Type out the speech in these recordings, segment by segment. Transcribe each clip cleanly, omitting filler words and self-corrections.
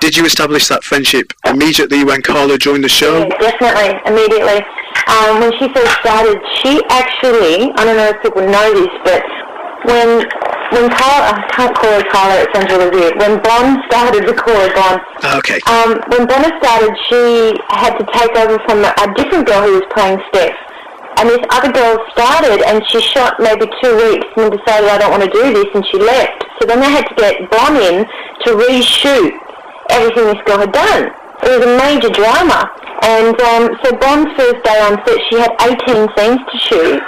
did you establish that friendship immediately when Carla joined the show? Yeah, definitely, immediately. When she first started, she actually, I don't know if people know this, but when Carla, I can't call her Carla, it sounds really weird. When Bon started, we call her Bon. Okay. When Bona started, she had to take over from a different girl who was playing Steph. And this other girl started, and she shot maybe 2 weeks and decided, I don't want to do this, and she left. So then they had to get Bon in to reshoot everything this girl had done. It was a major drama. And so Bon's first day on set, she had 18 scenes to shoot.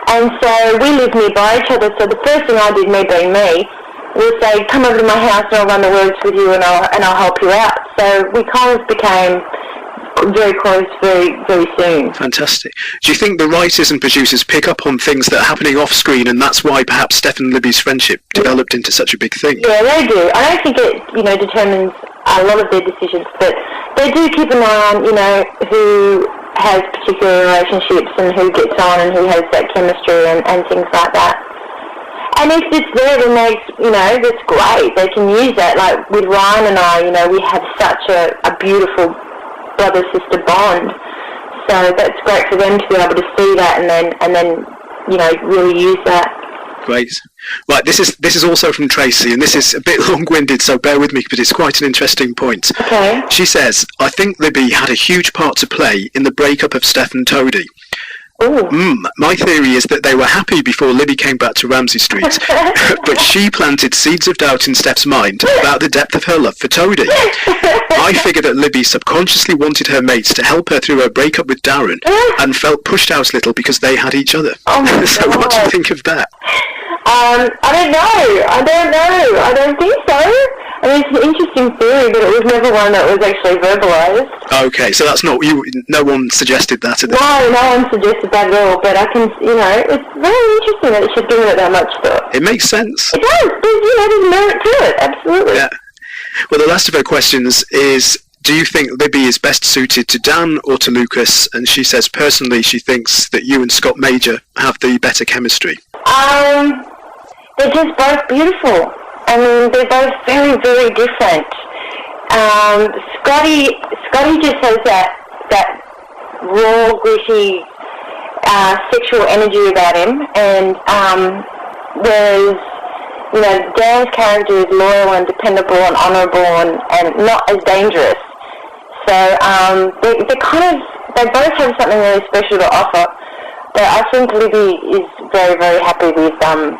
And so we lived nearby each other, so the first thing I did, me being me, was say, come over to my house and I'll run the words with you and I'll help you out. So we kind of became very close very, very soon. Fantastic. Do you think the writers and producers pick up on things that are happening off screen, and that's why perhaps Steph and Libby's friendship developed into such a big thing? Yeah, they do. I don't think it, determines a lot of their decisions, but they do keep an eye on, who has particular relationships and who gets on and who has that chemistry and things like that. And if it's there, then that's great. They can use that. Like with Ryan and I, we have such a beautiful brother-sister bond. So that's great for them to be able to see that and then really use that. Great. Right, this is also from Tracy, and this is a bit long-winded, so bear with me, but it's quite an interesting point. Okay. She says, I think Libby had a huge part to play in the breakup of Steph and Toadie. My theory is that they were happy before Libby came back to Ramsay Street, but she planted seeds of doubt in Steph's mind about the depth of her love for Toadie. I figure that Libby subconsciously wanted her mates to help her through her breakup with Darren, and felt pushed out a little because they had each other. Oh my So God. what do you think of that? I don't know. I don't think so. I mean, it's an interesting theory, but it was never one that was actually verbalised. Okay, so that's not you. No one suggested that at the No one suggested that at all. But I can, it's very interesting that she's given it that much thought. It makes sense. It does. There's merit to it. Absolutely. Yeah. Well, the last of her questions is, do you think Libby is best suited to Dan or to Lucas? And she says, personally, she thinks that you and Scott Major have the better chemistry. They're just both beautiful. I mean, they're both very, very different. Scotty just has that raw, gritty, sexual energy about him, and whereas Dan's character is loyal and dependable and honourable and not as dangerous. So they both have something really special to offer. But I think Libby is very, very happy with Dan.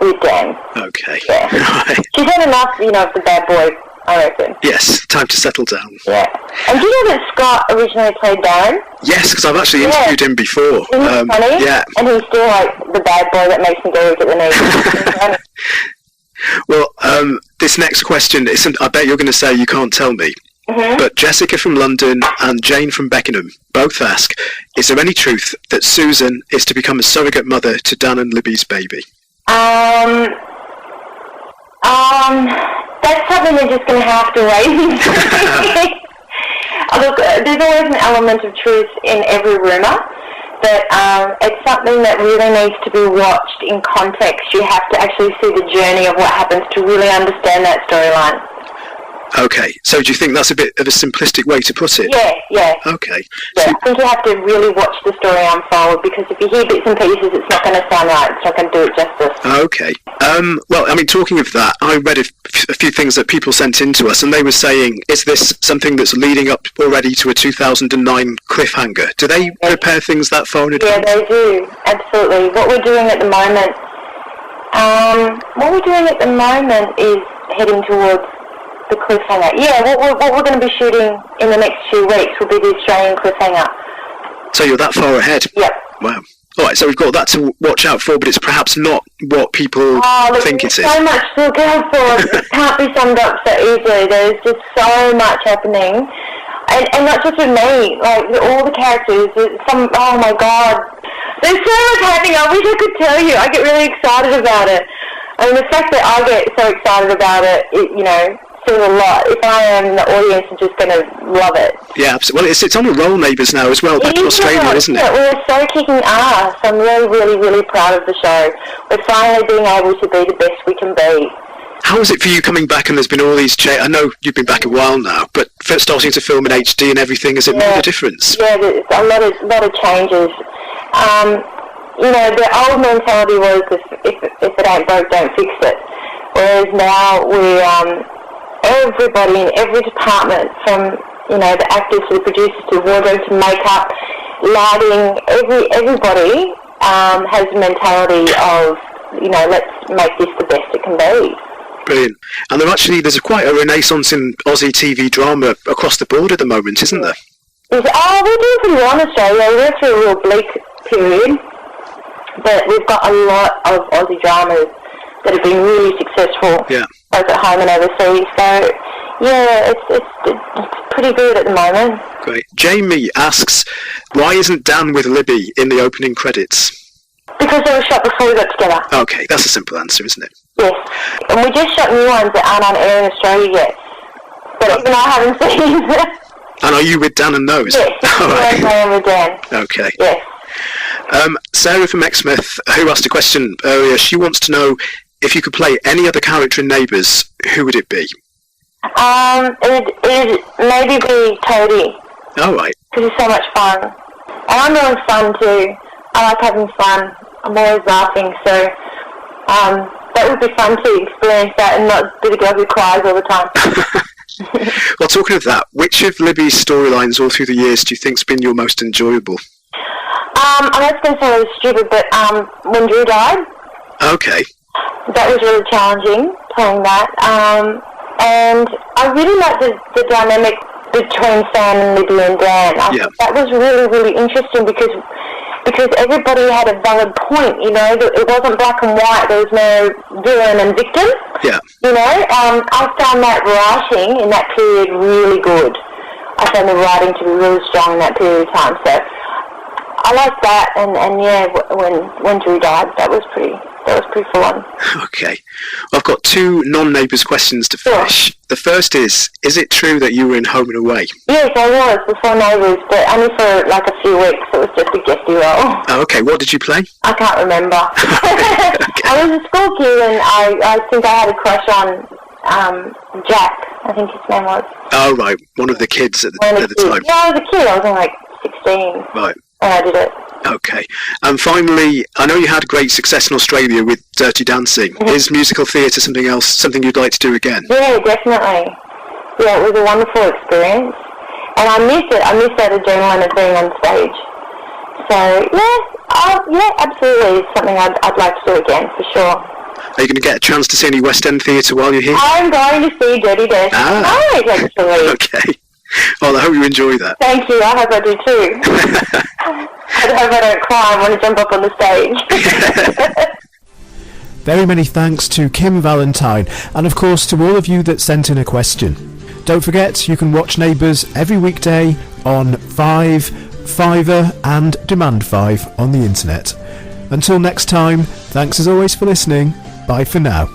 Okay. Yeah. Right. She's had enough, of the bad boy, I reckon. Yes, time to settle down. Yeah. And do you know that Scott originally played Darren? Yes, because I've actually interviewed him before. Isn't he funny? Yeah. And he's still like the bad boy that makes me go look at the knees. Well, this next question, I bet you're going to say you can't tell me. Mm-hmm. But Jessica from London and Jane from Beckenham both ask, is there any truth that Susan is to become a surrogate mother to Dan and Libby's baby? That's something they're just going to have to wait and see. Look, there's always an element of truth in every rumour, but it's something that really needs to be watched in context. You have to actually see the journey of what happens to really understand that storyline. Okay, so do you think that's a bit of a simplistic way to put it? Yeah. Okay. Yeah, I think you have to really watch the story unfold, because if you hear bits and pieces, it's not going to sound right. It's not going to do it justice. Okay. Well, I mean, talking of that, I read a few things that people sent in to us, and they were saying, is this something that's leading up already to a 2009 cliffhanger? Do they prepare things that far in advance? Yeah, they do. Absolutely. What we're doing at the moment is heading towards the cliffhanger. Yeah, what we're going to be shooting in the next few weeks will be the Australian cliffhanger. So you're that far ahead? Yep. Wow. All right, so we've got that to watch out for, but it's perhaps not what people think it is. There's so much to look out for. It can't be summed up so easily. There's just so much happening. And not just with me, like all the characters, oh my God. There's so much happening. I wish I could tell you. I get really excited about it. I mean, the fact that I get so excited about it, says a lot. If I am, the audience is just going to love it. Yeah, absolutely. Well, it's on a roll, Neighbours, now as well, back to Australia, isn't it? We're so kicking ass. I'm really, really, really proud of the show. We're finally being able to be the best we can be. How was it for you coming back and there's been all these I know you've been back a while now, but first starting to film in HD and everything, has it made a difference? Yeah, there's a lot of changes. The old mentality was if it ain't broke, don't fix it. Whereas now everybody in every department, from the actors to the producers to wardrobe to makeup, lighting, everybody has the mentality of let's make this the best it can be. Brilliant. And there's quite a renaissance in Aussie TV drama across the board at the moment, isn't there? We're doing pretty well in Australia. We went through a real bleak period, but we've got a lot of Aussie dramas that have been really successful, both at home and overseas. So, yeah, it's pretty good at the moment. Great. Jamie asks, why isn't Dan with Libby in the opening credits? Because they were shot before we got together. Okay, that's a simple answer, isn't it? Yes. And we just shot new ones that aren't on air in Australia yet. But even I haven't seen them. And are you with Dan and those? Yes, yes, I am with Dan. Okay. Yes. Sarah from Exmouth, who asked a question earlier, she wants to know if you could play any other character in Neighbours, who would it be? It'd maybe be Toadie. Oh, right. Because it's so much fun. And I'm having fun too. I like having fun. I'm always laughing, so that would be fun to experience that and not be the girl who cries all the time. Well, talking of that, which of Libby's storylines all through the years do you think's been your most enjoyable? I know it's going to sound really stupid, but when Drew died, okay, that was really challenging, playing that. And I really liked the dynamic between Sam and Libby and Dan. That was really, really interesting because everybody had a valid point, it wasn't black and white, there was no villain and victim. Yeah. I found that writing in that period really good. I found the writing to be really strong in that period of time, so I liked that, and when Drew died, that was pretty full on. Okay. Well, I've got two non-Neighbours questions to finish. Sure. The first is it true that you were in Home and Away? Yes, I was, before Neighbours, but only for like a few weeks. It was just a guesty role. Oh, okay. What did you play? I can't remember. Okay. I was a school kid, and I think I had a crush on Jack, I think his name was. Oh, right. One of the kids at the time. Yeah, I was a kid. I was only like 16. Right. And I did it. Okay. And finally, I know you had great success in Australia with Dirty Dancing. Mm-hmm. Is musical theatre something you'd like to do again? Yeah, definitely. Yeah, it was a wonderful experience. And I miss it. I miss that adrenaline of being on stage. So, yeah, absolutely. It's something I'd like to do again, for sure. Are you going to get a chance to see any West End theatre while you're here? I'm going to see Dirty Dancing tonight, actually. Okay. Well, I hope you enjoy that. Thank you. I hope I do too. I hope I don't cry and want to jump up on the stage. Very many thanks to Kym Valentine, and of course to all of you that sent in a question. Don't forget, you can watch Neighbours every weekday on 5, Fiverr and Demand 5 on the internet. Until next time, thanks as always for listening. Bye for now.